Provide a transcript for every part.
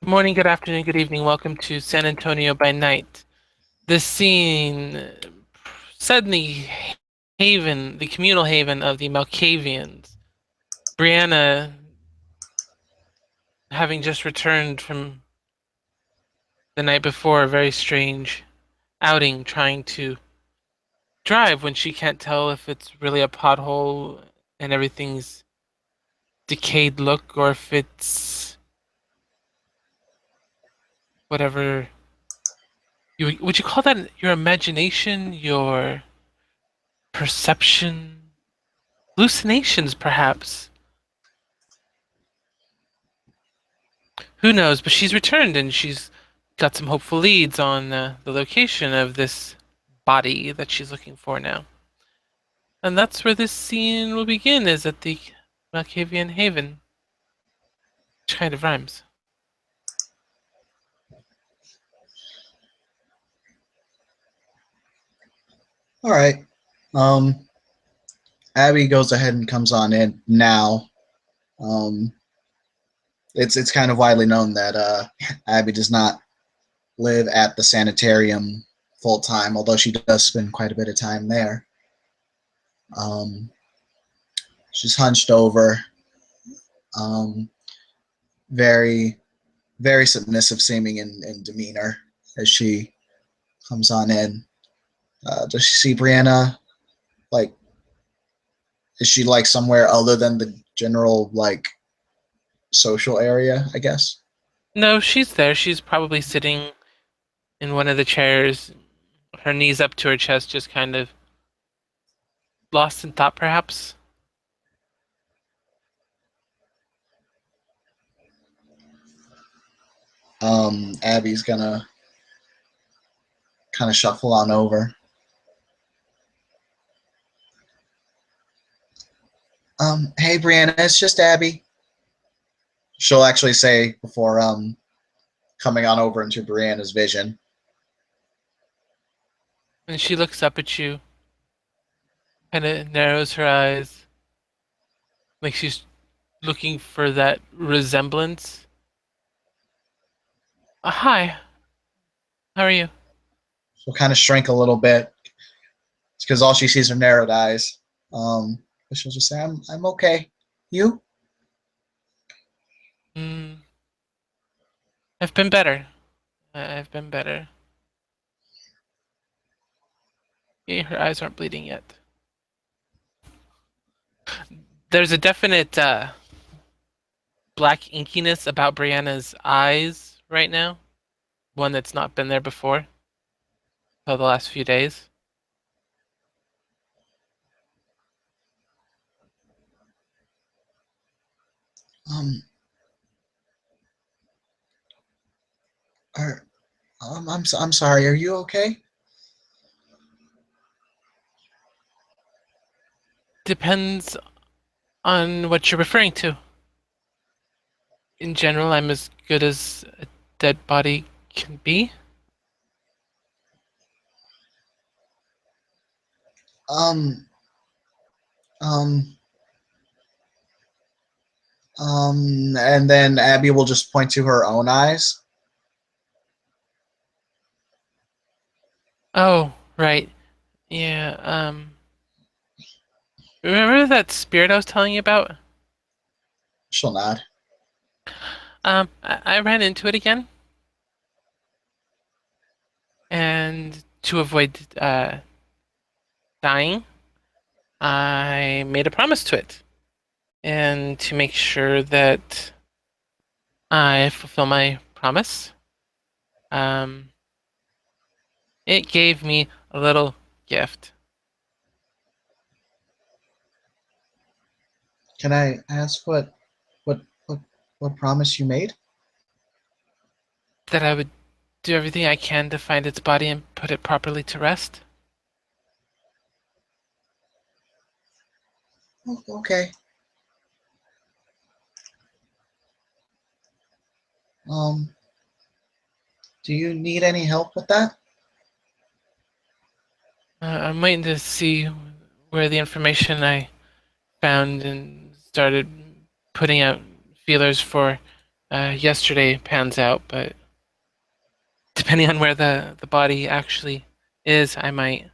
Good morning, good afternoon, good evening. Welcome to San Antonio by night. This scene set in the haven, the communal haven of the Malkavians. Breanna, having just returned from the night before, a very strange outing, trying to drive when she can't tell if it's really a pothole and everything's decayed look or if it's whatever would you call that your imagination, your perception, hallucinations, perhaps. Who knows? But she's returned and she's got some hopeful leads on the location of this body that she's looking for now. And that's where this scene will begin, is at the Malkavian Haven. Which kind of rhymes. All right. Um, Abby goes ahead and comes on in now. Um, it's kind of widely known that Abby does not live at the sanitarium full time, although she does spend quite a bit of time there. Um, she's hunched over, um, very very submissive seeming in demeanor as she comes on in. Does she see Brianna? Like, is she like somewhere other than the general like social area? I guess. No, she's there. She's probably sitting in one of the chairs, her knees up to her chest, just kind of lost in thought, perhaps. Abby's gonna kind of shuffle on over. Hey Brianna, it's just Abby. She'll actually say before coming on over into Brianna's vision. And she looks up at you, kind of narrows her eyes, like she's looking for that resemblance. Hi, how are you? She'll kind of shrink a little bit because all she sees are narrowed eyes. But she'll just say, I'm okay. You? Mm, I've been better. I've been better. Yeah, her eyes aren't bleeding yet. There's a definite black inkiness about Brianna's eyes right now. One that's not been there before for the last few days. Um, are, I'm sorry. Are you okay? Depends on what you're referring to. In general, I'm as good as a dead body can be. Um, um, and then Abby will just point to her own eyes. Oh, right. Yeah, remember that spirit I was telling you about? She'll nod. I ran into it again, and to avoid dying, I made a promise to it. And to make sure that I fulfill my promise, um, it gave me a little gift Can I ask what what what promise you made? that I would do everything I can to find its body and put it properly to rest. Oh, okay. Um, do you need any help with that? I'm waiting to see where the information I found and started putting out feelers for. yesterday pans out, but depending on where the body actually is, I might.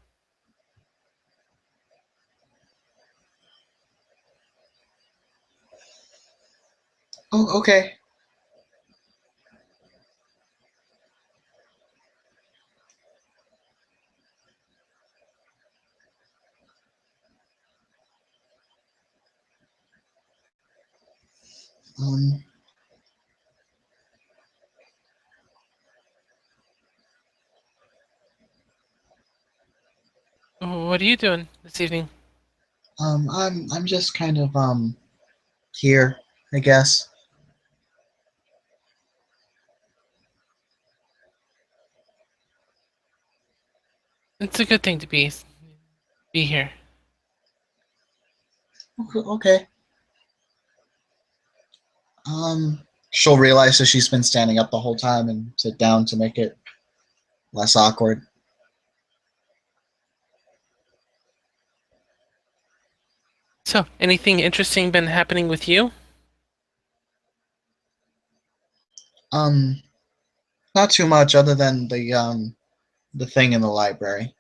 Oh, okay. Um, What are you doing this evening? I'm just kind of here, I guess. It's a good thing to be here. Okay. She'll realize that she's been standing up the whole time and sit down to make it less awkward. So, anything interesting been happening with you? Um, Not too much other than the thing in the library.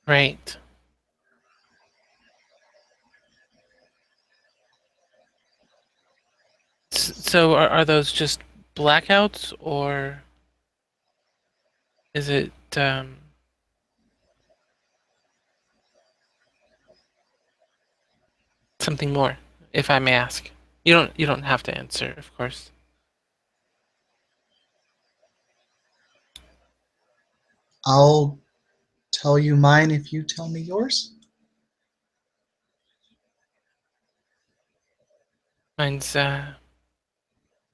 Right. So, are those just blackouts, or is it something more, if I may ask? You don't have to answer, of course. I'll tell you mine if you tell me yours. Mine's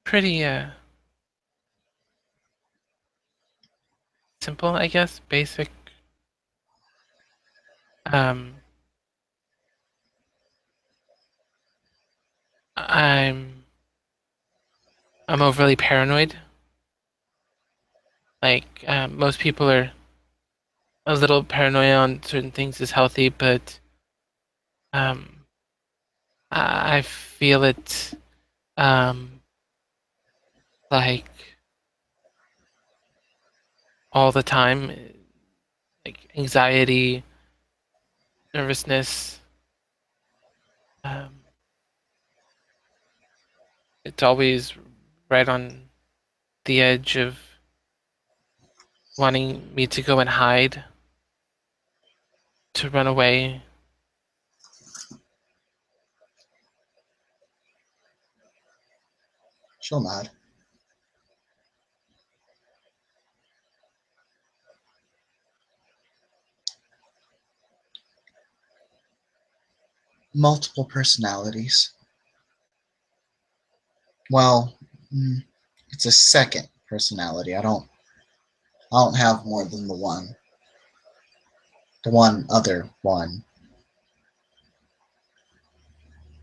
pretty simple, I guess, basic. Um, I'm I'm overly paranoid. Like most people are a little paranoid on certain things is healthy, but um, I feel it um, like all the time, like anxiety, nervousness. Um, it's always right on the edge of wanting me to go and hide, to run away. She'll nod. Multiple personalities. Well, mm, it's a second personality. I don't have more than the one other one.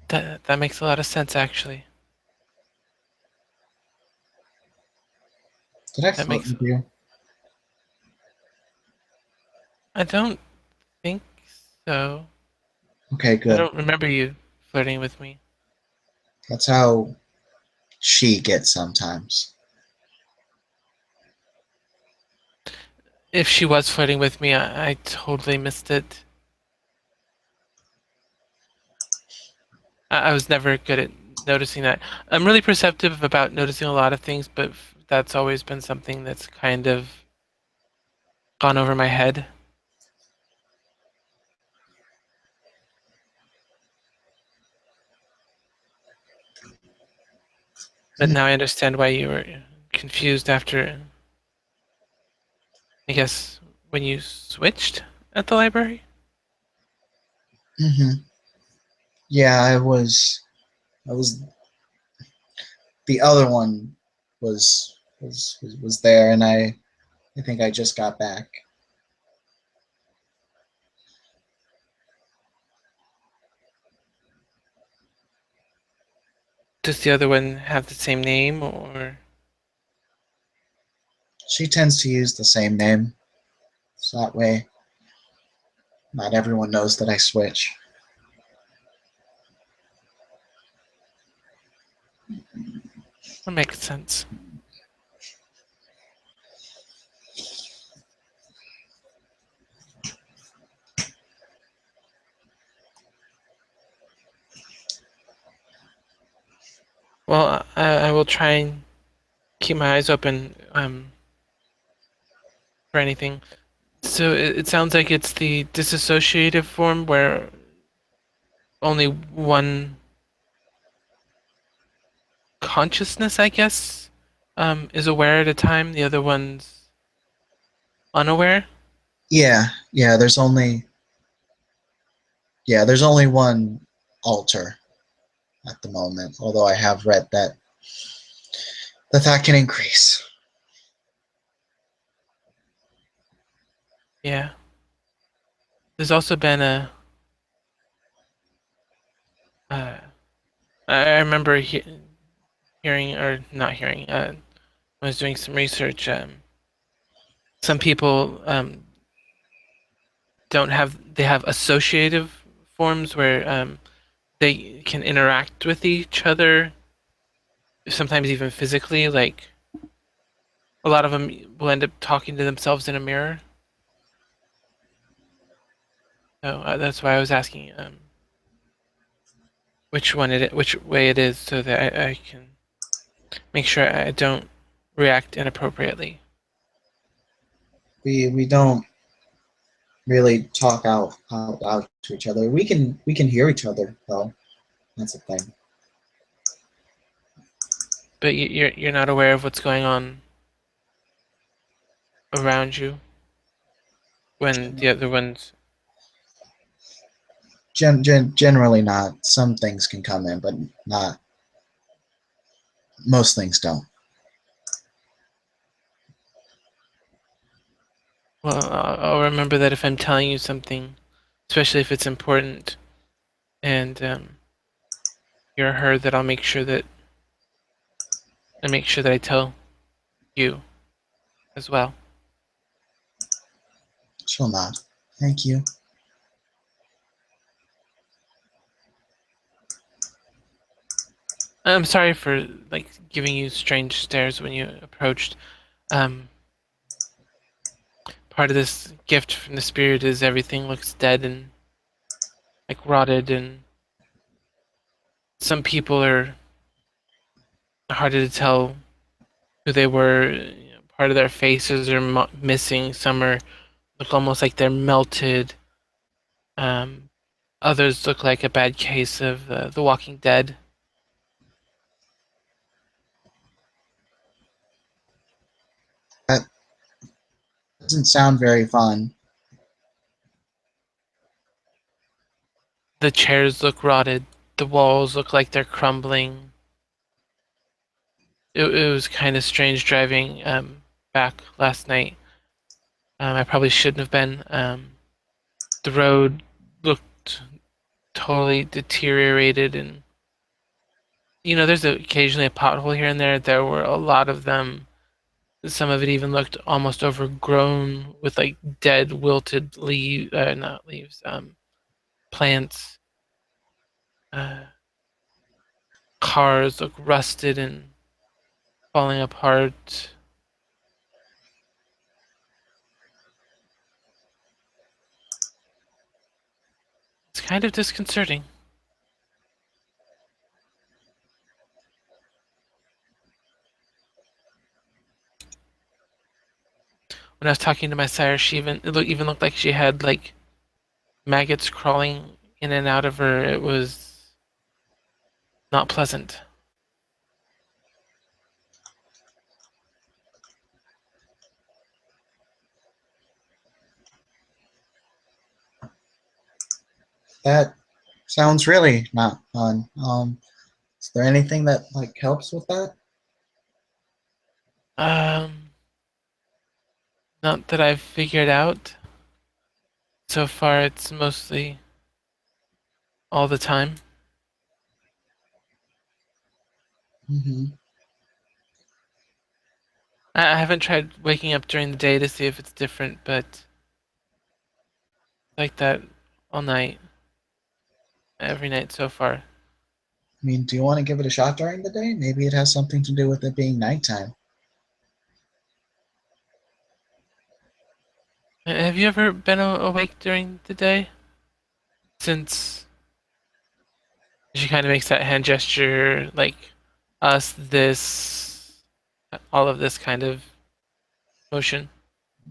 That makes a lot of sense, actually. Did I That flirt makes. with you? I don't think so. Okay, I good. don't remember you flirting with me. That's how she gets sometimes. If she was flirting with me, I totally missed it. I was never good at noticing that. I'm really perceptive about noticing a lot of things, but that's always been something that's kind of gone over my head. But now I understand why you were confused after, I guess, when you switched at the library. Mm-hmm. Yeah, I was the other one was there, and I think I just got back. Does the other one have the same name, or She tends to use the same name, so that way not everyone knows that I switch. That makes sense. Well, I will try and keep my eyes open for anything. So it sounds like it's the disassociative form where only one consciousness, I guess, is aware at a time. The other one's unaware. Yeah, yeah. There's only one alter at the moment. Although I have read that can increase. Yeah. There's also been a. Uh, I remember hearing or not hearing. When I was doing some research. Some people don't have. They have associative forms where they can interact with each other, sometimes even physically. Like a lot of them will end up talking to themselves in a mirror. So that's why I was asking which way it is, so that I can make sure I don't react inappropriately. We don't really talk out loud to each other. We can hear each other though. That's the thing. But you're not aware of what's going on around you when the other ones. Generally not. Some things can come in, but not most things don't. Well, I'll remember that if I'm telling you something, especially if it's important, and you're her, that I make sure that I tell you as well. She'll nod. Thank you. I'm sorry for like giving you strange stares when you approached. Um, Part of this gift from the spirit is everything looks dead and like rotted, and some people are harder to tell who they were. You know, part of their faces are missing. Some are look almost like they're melted. Um, Others look like a bad case of The Walking Dead. That doesn't sound very fun. The chairs look rotted. The walls look like they're crumbling. It was kind of strange driving back last night. I probably shouldn't have been. The road looked totally deteriorated, and there's occasionally a pothole here and there. There were a lot of them. Some of it even looked almost overgrown with like dead, wilted leaves, not leaves, plants. Uh, Cars look rusted and falling apart. It's kind of disconcerting. When I was talking to my sire, even looked like she had like maggots crawling in and out of her. It was not pleasant. That sounds really not fun. Is there anything that like helps with that? Um, Not that I've figured out. So far, it's mostly all the time. Mm-hmm. I haven't tried waking up during the day to see if it's different, but like that all night, every night so far. I mean, do you want to give it a shot during the day? Maybe it has something to do with it being nighttime. Have you ever been awake during the day? Since she kind of makes that hand gesture, like us, this, all of this kind of motion.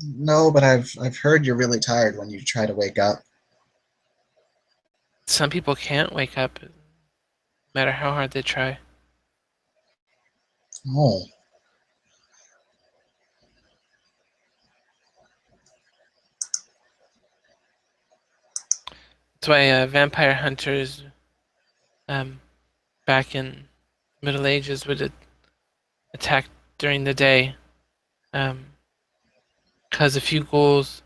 No, but I've heard you're really tired when you try to wake up. Some people can't wake up, no matter how hard they try. Oh, That's why vampire hunters, um, back in the Middle Ages, would attack during the day, because a few ghouls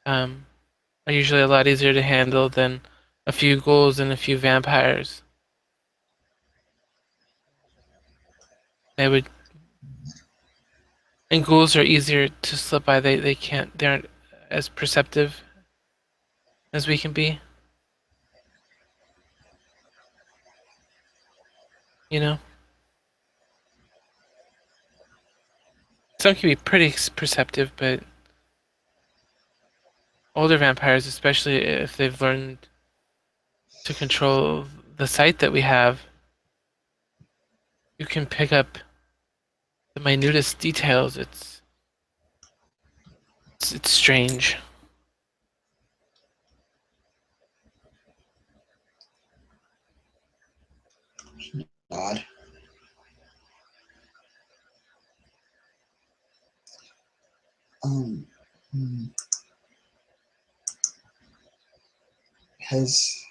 um, are usually a lot easier to handle than a few ghouls and a few vampires. They would, and ghouls are easier to slip by. They aren't as perceptive as we can be. You know, some can be pretty perceptive, but older vampires, especially if they've learned to control the sight that we have, you can pick up the minutest details. It's strange. God. Um, hmm, has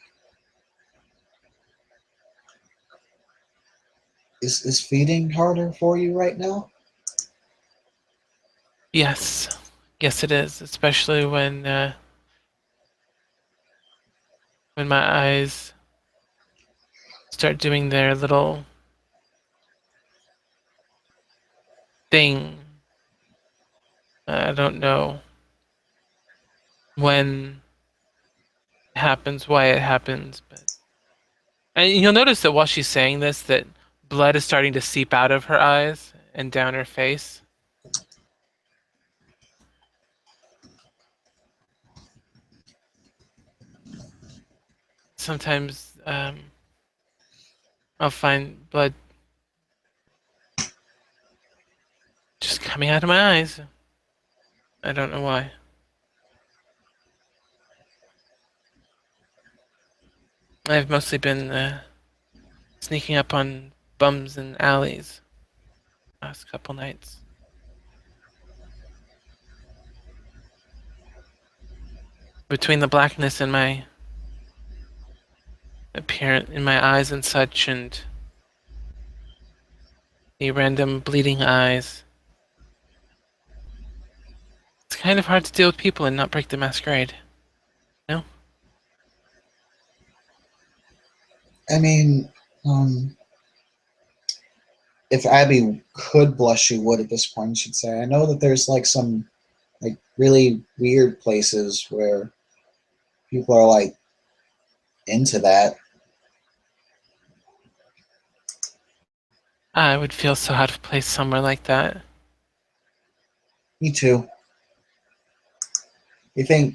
is feeding harder for you right now? Yes, yes, it is, especially when my eyes start doing their little thing. I don't know when it happens, why it happens, but and you'll notice that while she's saying this, that blood is starting to seep out of her eyes and down her face. Sometimes I'll find blood just coming out of my eyes. I don't know why. I've mostly been sneaking up on bums and alleys last couple nights. Between the blackness in my appearance, in my eyes and such, and the random bleeding eyes, it's kind of hard to deal with people and not break the masquerade. No? I mean, um, if Abby could blush, she would at this point. She'd say, "I know that there's like some like really weird places where people are like into that." I would feel so out of place somewhere like that. Me too. You think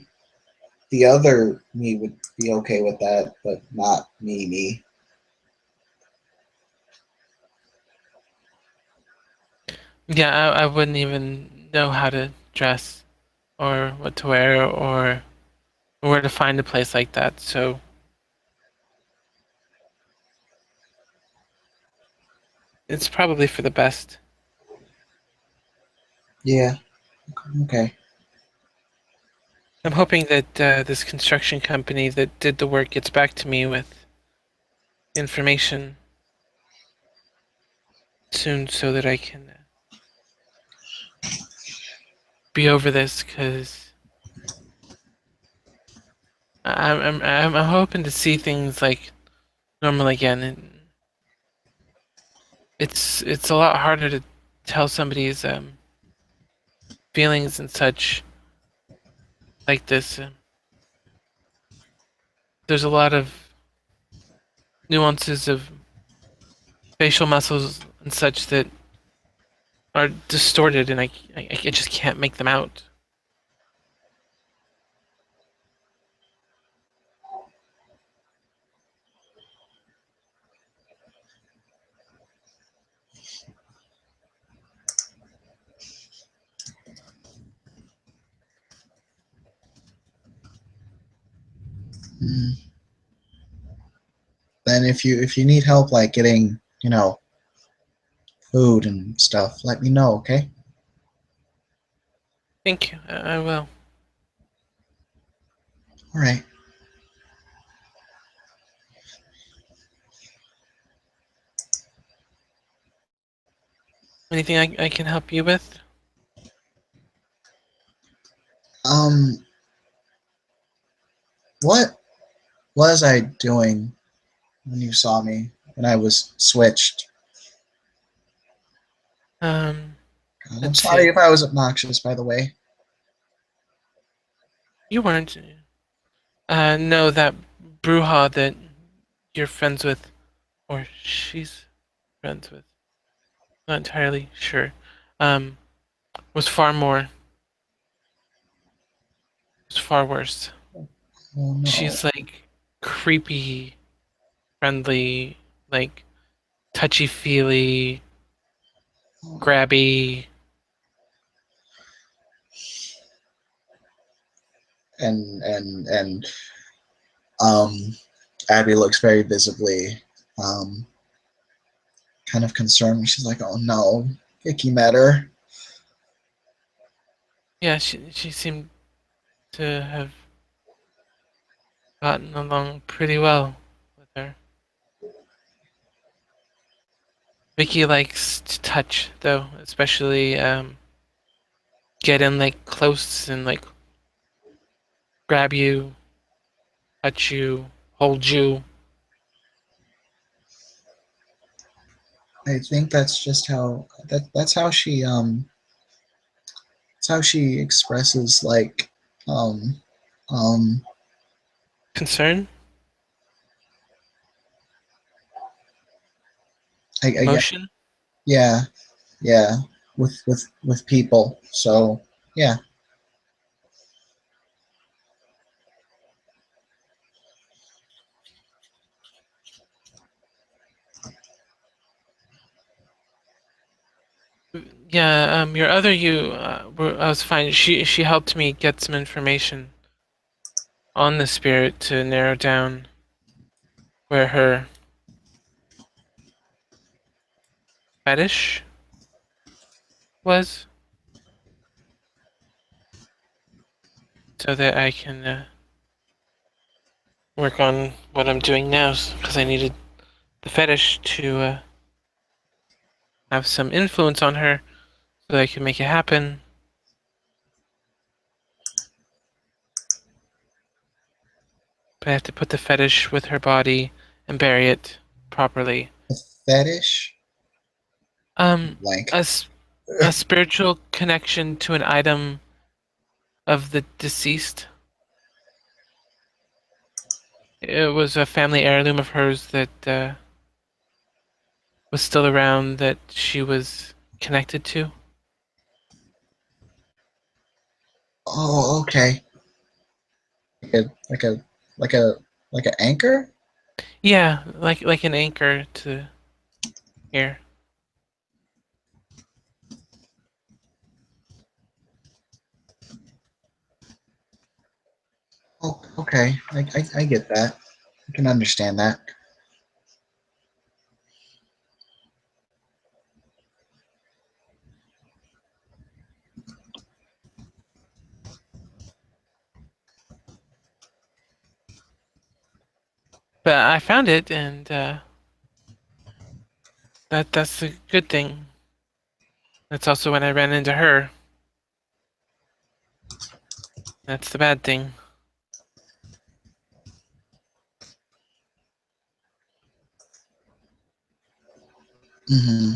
the other me would be okay with that, but not me. Yeah, I wouldn't even know how to dress or what to wear or where to find a place like that. So it's probably for the best. Yeah. Okay. I'm hoping that this construction company that did the work gets back to me with information soon so that I can be over this because I'm hoping to see things like normal again. And it's a lot harder to tell somebody's feelings and such like this. There's a lot of nuances of facial muscles and such that are distorted, and I just can't make them out. Mm. Then if you need help like getting, food and stuff, let me know, okay? Thank you. I will. All right. Anything I can help you with? Um, what was I doing when you saw me when I was switched? Um, God, I'm let's sorry see. if I was obnoxious, by the way. You weren't. No, that Bruja that you're friends with, or she's friends with. Not entirely sure. Um, was far more. Was far worse. Oh no. She's like creepy, friendly, like touchy feely, grabby. And um, Abby looks very visibly um, kind of concerned. She's like, "Oh no, icky met her." Yeah, she seemed to have gotten along pretty well with her. Vicky likes to touch though, especially get in like close and like grab you, touch you, hold you. I think that's just how that's how she that's how she expresses like um um Concern, I guess emotion. yeah, yeah, with people. So yeah. Yeah, your other you, I was fine. She helped me get some information on the spirit to narrow down where her fetish was, so that I can work on what I'm doing now. Because I needed the fetish to have some influence on her, so that I can make it happen. But I have to put the fetish with her body and bury it properly. A fetish Um, blank. a, a spiritual connection to an item of the deceased. It was a family heirloom of hers that was still around that she was connected to. Oh, okay. Like a like a like a like an anchor. Yeah, like an anchor to here. Oh, okay. I get that. I can understand that. But I found it, and that's a good thing. That's also when I ran into her. That's the bad thing. Hmm.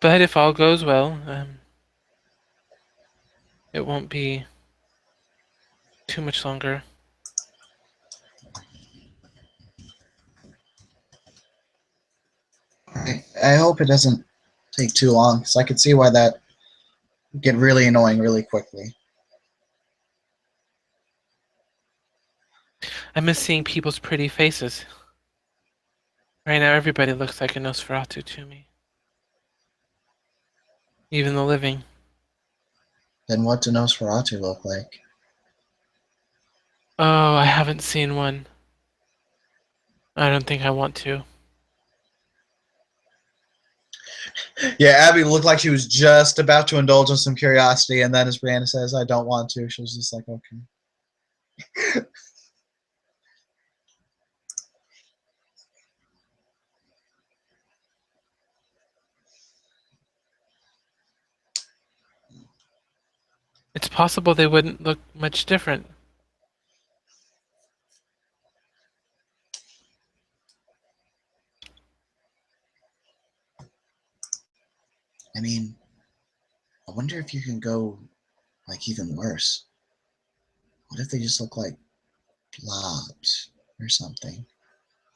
But if all goes well, it won't be too much longer. I hope it doesn't take too long, because I could see why that would get really annoying really quickly. I miss seeing people's pretty faces. Right now, everybody looks like a Nosferatu to me. Even the living. Then what do Nosferatu look like? Oh, I haven't seen one. I don't think I want to. Yeah, Abby looked like she was just about to indulge in some curiosity, and then as Breanna says, I don't want to, she was just like, okay. It's possible they wouldn't look much different. I mean, I wonder if you can go like even worse. What if they just look like blobs or something?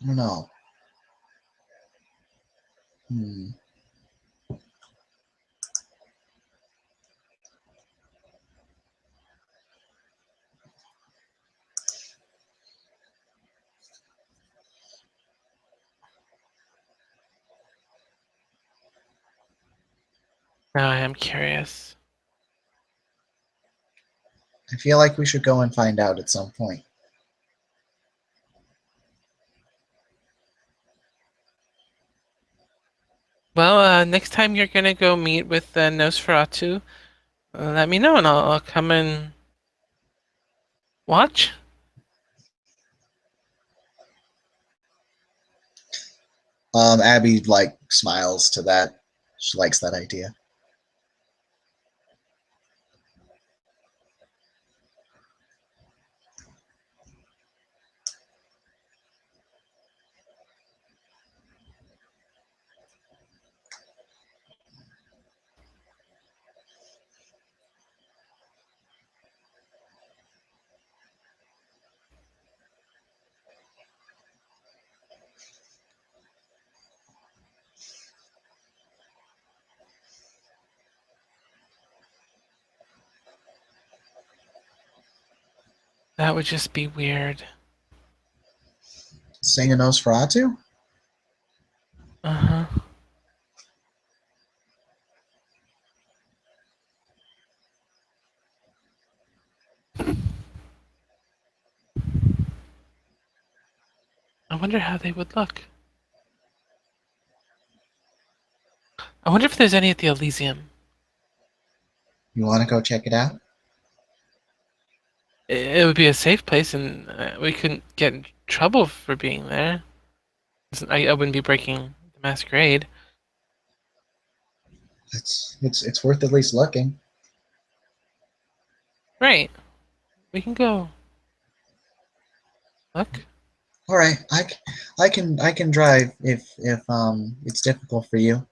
I don't know. Hmm. Now I am curious. I feel like we should go and find out at some point. Well, next time you're gonna go meet with Nosferatu, let me know and I'll come and watch. Abby like smiles to that. She likes that idea. That would just be weird. Sing a Nosferatu? Uh-huh. I wonder how they would look. I wonder if there's any at the Elysium. You want to go check it out? It would be a safe place, and we couldn't get in trouble for being there. I wouldn't be breaking the masquerade. It's worth at least looking. Right. We can go look. All right, I can drive if it's difficult for you.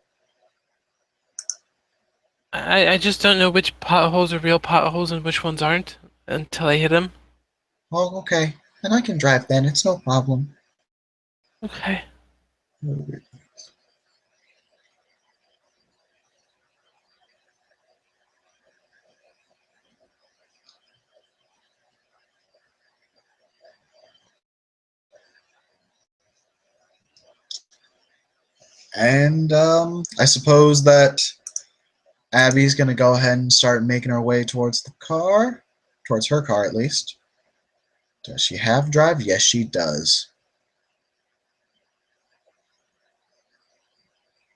I just don't know which potholes are real potholes and which ones aren't until I hit them. Oh, okay. Then I can drive then. It's no problem. Okay. And I suppose that Abby's gonna go ahead and start making her way towards the car, towards her car at least. Does she have drive? Yes, she does.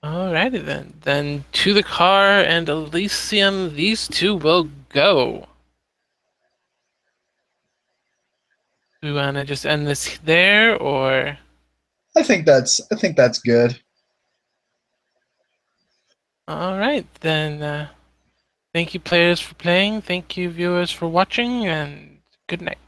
Alrighty then. Then to the car and Elysium, these two will go. Do we want to just end this there, or? I think that's good. Alright, then thank you players for playing, thank you viewers for watching, and good night.